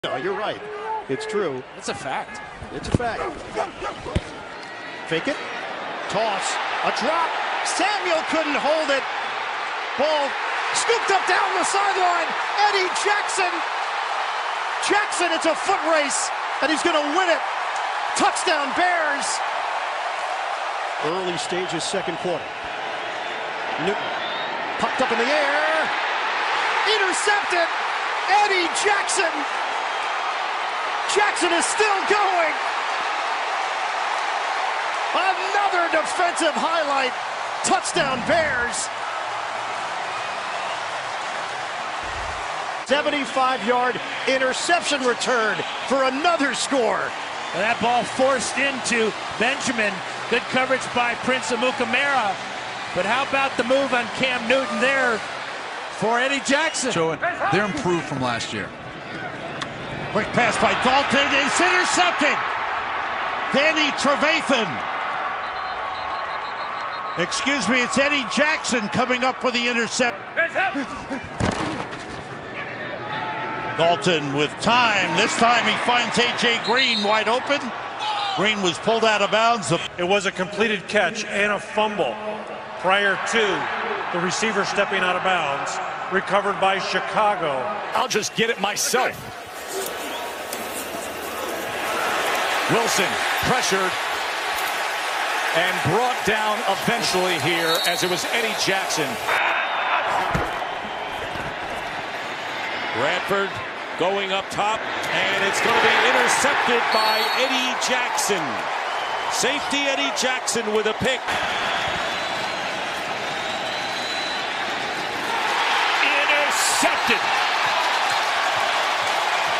No, you're right. It's true. It's a fact. It's a fact. Fake it. Toss. A drop. Samuel couldn't hold it. Ball scooped up down the sideline. Eddie Jackson. Jackson, it's a foot race, and he's going to win it. Touchdown, Bears. Early stages, second quarter. Newton. Popped up in the air. Intercepted. Eddie Jackson. Jackson is still going. Another defensive highlight. Touchdown, Bears. 75-yard interception return for another score. And that ball forced into Benjamin. Good coverage by Prince Amukamara. But how about the move on Cam Newton there for Eddie Jackson? They're improved from last year. Quick pass by Dalton. It's intercepted. Danny Trevathan. Excuse me, it's Eddie Jackson coming up for the intercept. Dalton with time. This time he finds A.J. Green wide open. Green was pulled out of bounds. It was a completed catch and a fumble prior to the receiver stepping out of bounds. Recovered by Chicago. I'll just get it myself. Wilson pressured and brought down eventually here as it was Eddie Jackson. Bradford going up top, and it's going to be intercepted by Eddie Jackson. Safety Eddie Jackson with a pick. Intercepted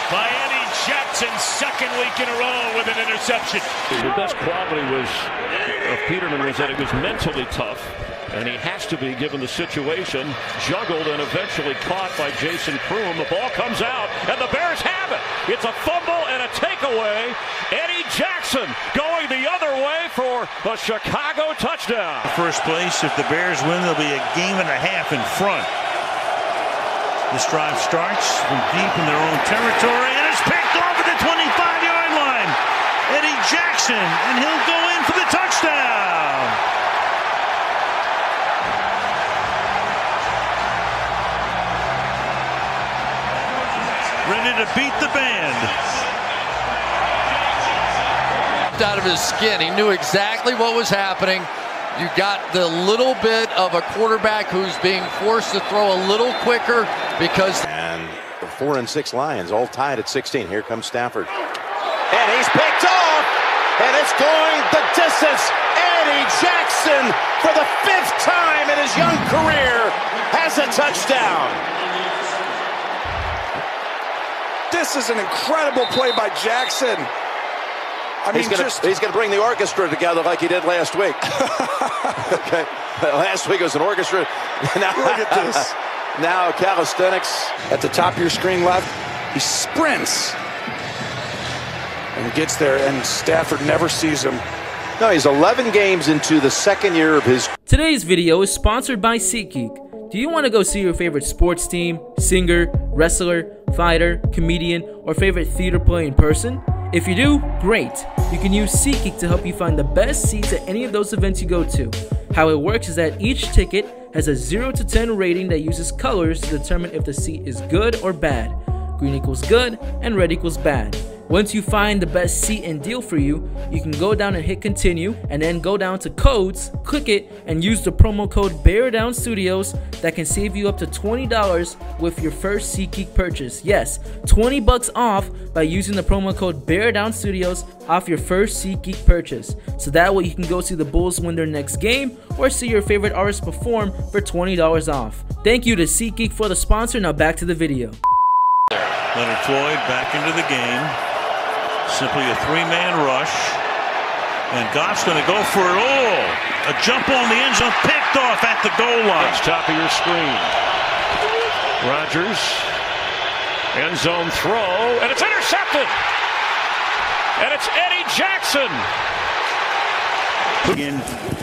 by Eddie Jackson, second week in a row with an interception. The best quality of Peterman was that it was mentally tough, and he has to be given the situation. Juggled and eventually caught by Jason Kroom. The ball comes out, and the Bears have it. It's a fumble and a takeaway. Eddie Jackson going the other way for the Chicago touchdown. First place, if the Bears win, there'll be a game and a half in front. This drive starts from deep in their own territory, and it's picked off at the 25-yard line. Eddie Jackson, and he'll go in for the touchdown. Ready to beat the band. Out of his skin. He knew exactly what was happening. You got the little bit of a quarterback who's being forced to throw a little quicker because... And the 4 and 6 Lions all tied at 16. Here comes Stafford. And he's picked off. And it's going the distance. Eddie Jackson, for the 5th time in his young career, has a touchdown. This is an incredible play by Jackson. I mean, he's going to bring the orchestra together like he did last week. Okay, last week it was an orchestra. Now, look at this. Now calisthenics. At the top of your screen left, he sprints and gets there, and Stafford never sees him. No, he's 11 games into the second year of his. Today's video is sponsored by SeatGeek. Do you want to go see your favorite sports team, singer, wrestler, fighter, comedian, or favorite theater play in person? If you do, great! You can use SeatGeek to help you find the best seats at any of those events you go to. How it works is that each ticket has a 0 to 10 rating that uses colors to determine if the seat is good or bad. Green equals good and red equals bad. Once you find the best seat and deal for you, you can go down and hit continue, and then go down to codes, click it, and use the promo code Bear Down Studios that can save you up to $20 with your first SeatGeek purchase. Yes, $20 off by using the promo code Bear Down Studios off your first SeatGeek purchase. So that way you can go see the Bulls win their next game or see your favorite artist perform for $20 off. Thank you to SeatGeek for the sponsor. Now back to the video. Leonard Floyd back into the game. Simply a 3-man rush. And Goff's going to go for it all. A jump on the end zone, picked off at the goal line. That's top of your screen. Rodgers. End zone throw. And it's intercepted. And it's Eddie Jackson. In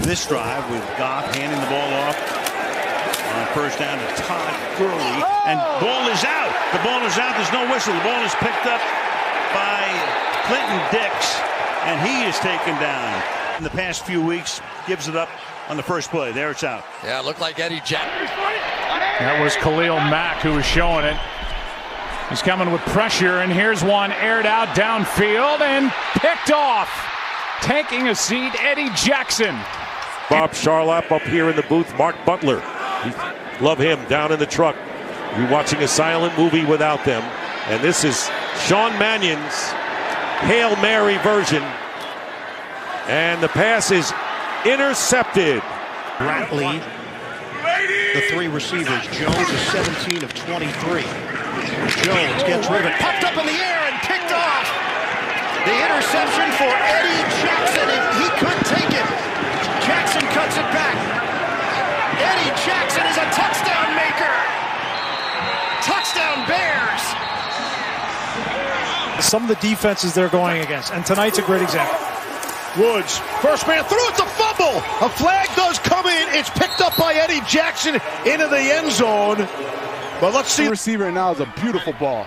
this drive with Goff handing the ball off On first down to Todd Gurley, and ball is out. The ball is out. There's no whistle. The ball is picked up by Clinton Dix, and he is taken down. In the past few weeks, gives it up on the first play. There it's out. Yeah, it looked like Eddie Jackson. That was Khalil Mack who was showing it. He's coming with pressure, and here's one aired out downfield and picked off. Taking a seat, Eddie Jackson. Bob Charlap up here in the booth. Mark Butler. Love him down in the truck. You're watching a silent movie without them. And this is Sean Mannion's Hail Mary version. And the pass is intercepted. Ratley, the three receivers. Jones is 17 of 23. Jones gets rid of it. Popped up in the air and picked off. The interception for Eddie Jackson, and he could take it. Jackson cuts it back. Eddie Jackson is a touchdown maker. Touchdown Bears. Some of the defenses they're going against, and tonight's a great example. Woods, first man through, it's a fumble. A flag does come in. It's picked up by Eddie Jackson into the end zone. But let's see. The receiver now is a beautiful ball.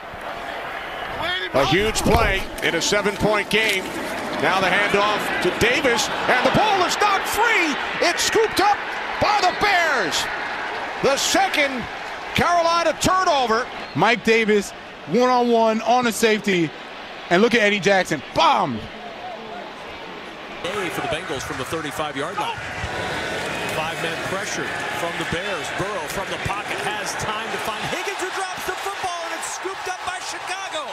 A huge play in a 7-point game. Now the handoff to Davis, and the ball is not free. It's scooped up by the Bears. The second Carolina turnover. Mike Davis, one-on-one on the safety, and look at Eddie Jackson. Bomb! For the Bengals from the 35-yard line. 5-man pressure from the Bears. Burrow from the pocket has time to find Higgins, who drops the football, and it's scooped up by Chicago.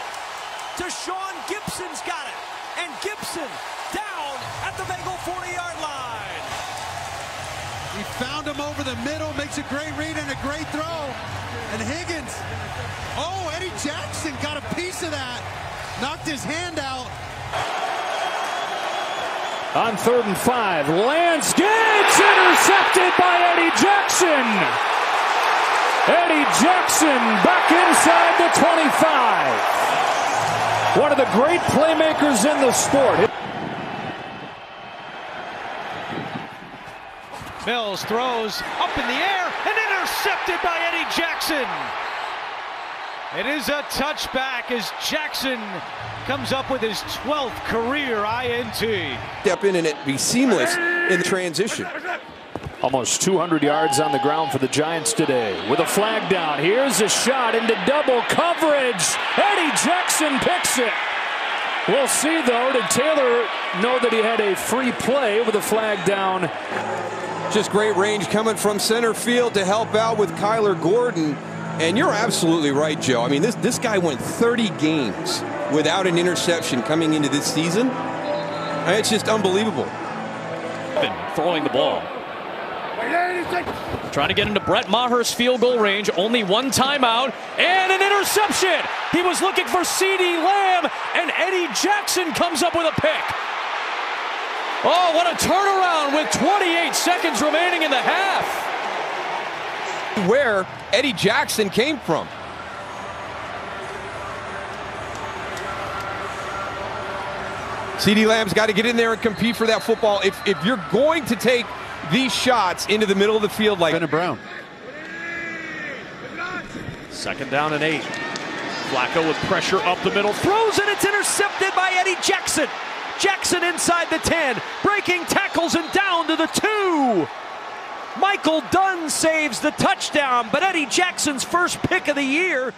Deshaun Gibson's got it, and Gibson down at the Bengal 40-yard line. He found him over the middle, makes a great read and a great throw. And Higgins, oh, Eddie Jackson got a piece of that. Knocked his hand out. On 3rd and 5, Lance gets intercepted by Eddie Jackson. Eddie Jackson back inside the 25. One of the great playmakers in the sport. Mills throws up in the air and intercepted by Eddie Jackson. It is a touchback as Jackson comes up with his 12th career INT. Step in and it be seamless in the transition. Almost 200 yards on the ground for the Giants today. With a flag down, here's a shot into double coverage. Eddie Jackson picks it. We'll see, though. Did Taylor know that he had a free play with a flag down? Just great range coming from center field to help out with Kyler Gordon. And you're absolutely right, Joe. I mean, this guy went 30 games without an interception coming into this season. It's just unbelievable. Throwing the ball. Trying to get into Brett Maher's field goal range. Only one timeout and an interception. He was looking for CeeDee Lamb, and Eddie Jackson comes up with a pick. Oh, what a turnaround with 28 seconds remaining in the half. Where Eddie Jackson came from. CeeDee Lamb's got to get in there and compete for that football. If you're going to take these shots into the middle of the field like Bennett Brown. 2nd down and 8. Flacco with pressure up the middle. Throws and it's intercepted by Eddie Jackson. Jackson inside the 10. Breaking tackles and down to the 2. Michael Dunn saves the touchdown, but Eddie Jackson's first pick of the year